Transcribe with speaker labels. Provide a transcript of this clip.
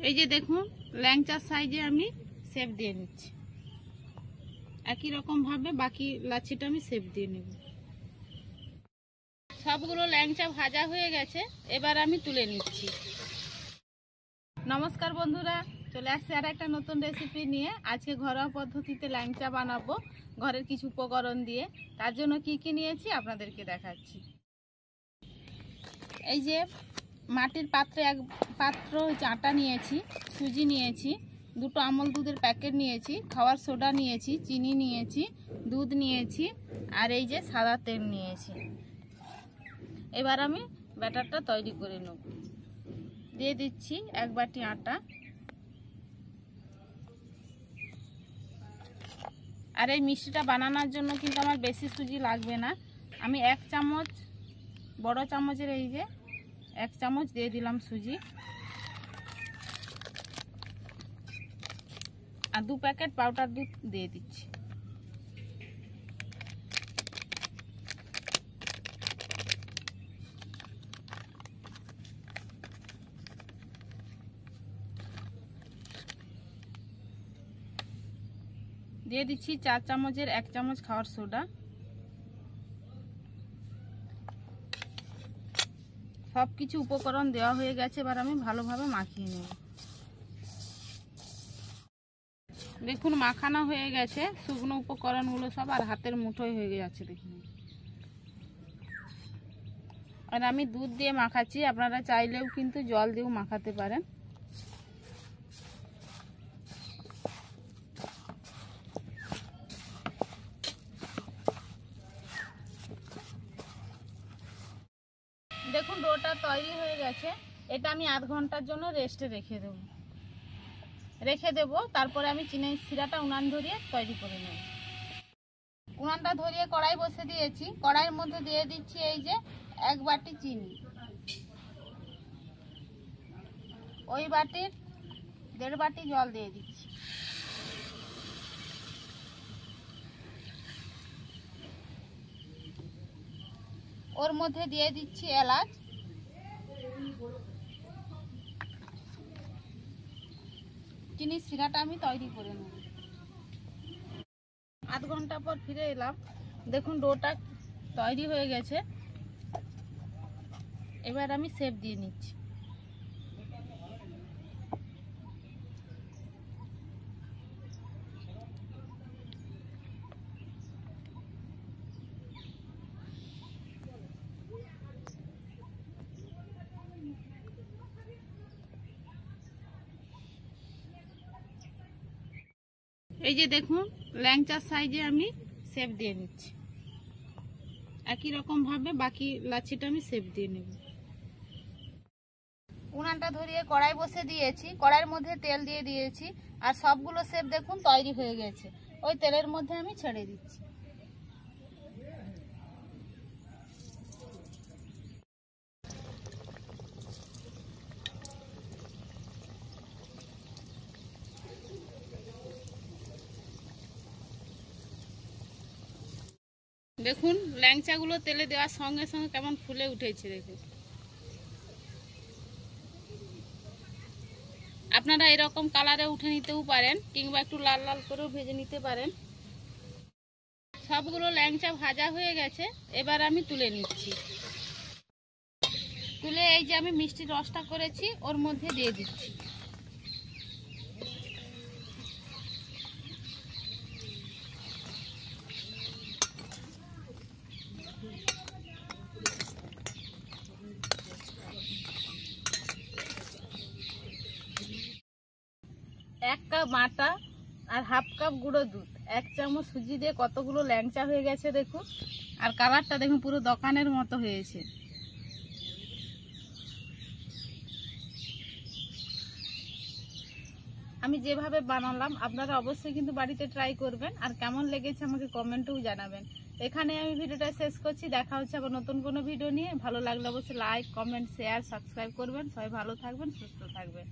Speaker 1: এই যে দেখুন ল্যাংচার সাইজে আমি শেপ দিয়ে নিচ্ছি। একই রকম ভাবে বাকি লাচ্ছিটা আমি শেপ দিয়ে নেব। সবগুলো ল্যাংচা ভাজা হয়ে গেছে, এবার আমি তুলে নিচ্ছি। নমস্কার বন্ধুরা, চলে আসছে আর একটা নতুন রেসিপি নিয়ে। আজকে ঘরোয়া পদ্ধতিতে ল্যাংচা বানাবো ঘরের কিছু উপকরণ দিয়ে। তার জন্য কি কি নিয়েছি আপনাদেরকে দেখাচ্ছি। এই যে মাটির পাত্রে এক পাত্র আটা নিয়েছি, সুজি নিয়েছি, দুটো আমল দুধের প্যাকেট নিয়েছি, খাওয়ার সোডা নিয়েছি, চিনি নিয়েছি, দুধ নিয়েছি, আর এই যে সাদা তেল নিয়েছি। এবার আমি ব্যাটারটা তৈরি করে নেব। দিয়ে দিচ্ছি এক বাটি আটা, আর এই মিষ্টিটা বানানোর জন্য কিন্তু আমার বেশি সুজি লাগবে না। আমি এক চামচ, বড় চামচের এই যে এক চামচ দিয়ে দিলাম সুজি, আর 2 প্যাকেট পাউডার দুধ দিয়ে দিচ্ছি। দিয়ে দিচ্ছি 4 চামচের 1 চামচ খাওয়ার সোডা। সব কিছু উপকরণ দেওয়া হয়ে গেছে, এবার আমি ভালোভাবে মাখিয়ে নেব। দেখুন মাখানো হয়ে গেছে, শুকনো উপকরণগুলো সব আর হাতের মুঠোয় হয়ে যাচ্ছে দেখুন। আর আমি দুধ দিয়ে মাখাচ্ছি, আপনারা চাইলেও কিন্তু জল দিয়েও মাখাতে পারেন। দেখুন ডোটা তৈরি হয়ে গেছে। এটা আমি আধ ঘন্টার জন্য রেস্টে রেখে দেব। তারপরে আমি চিনির শিরাটা উনান ধরিয়ে তৈরি করে নেব। উনানটা ধরিয়ে কড়াই বসে দিয়েছি। কড়াইয়ের মধ্যে দিয়ে দিচ্ছি এই যে 1 বাটি চিনি, ওই বাটির 1.5 বাটি জল দিয়ে দিচ্ছি। ওর মধ্যে দিয়ে দিচ্ছি এলাচ, চিনির শিরাটা আমি তৈরি করে নেব। আধ ঘন্টা পর ফিরে এলাম। দেখুন ডোটা তৈরি হয়ে গেছে, এবার আমি শেপ দিয়ে নিচ্ছি। এই যে দেখুন ল্যাংচার সাইজে আমি শেপ দিয়ে নিচ্ছি। একই রকম ভাবে বাকি লাচ্ছিটা আমি শেপ দিয়ে নেব। উনানটা ধরিয়ে কড়াই বসে দিয়েছি, কড়াইয়ের মধ্যে তেল দিয়ে দিয়েছি, আর সবগুলো শেপ দেখুন তৈরি হয়ে গেছে। ওই তেলের মধ্যে আমি ছেড়ে দিচ্ছি। দেখুন ল্যাংচাগুলো তেলে দেওয়ার সঙ্গে সঙ্গে কেমন ফুলে উঠেছে দেখুন। আপনারা এরকম কালারে উঠে নিতেও পারেন, কিংবা একটু লাল লাল করেও ভেজে নিতে পারেন। সবগুলো ল্যাংচা ভাজা হয়ে গেছে, এবার আমি তুলে নিচ্ছি। তুলে এই যে আমি মিষ্টি রসটা করেছি ওর মধ্যে দিয়ে দিচ্ছি। এক কাপ আটা আর হাফ কাপ গুঁড়ো দুধ, 1 চামচ সুজি দিয়ে কতগুলো ল্যাংচা হয়ে গেছে দেখুন। আর কালারটা দেখুন পুরো দোকানের মতো হয়েছে। আমি যেভাবে বানালাম আপনারা অবশ্যই কিন্তু বাড়িতে ট্রাই করবেন, আর কেমন লেগেছে আমাকে কমেন্টেও জানাবেন। এখানে আমি ভিডিওটা শেষ করছি। দেখা হচ্ছে আবার নতুন কোনো ভিডিও নিয়ে। ভালো লাগলে অবশ্যই লাইক, কমেন্ট, শেয়ার, সাবস্ক্রাইব করবেন। সবাই ভালো থাকবেন, সুস্থ থাকবেন।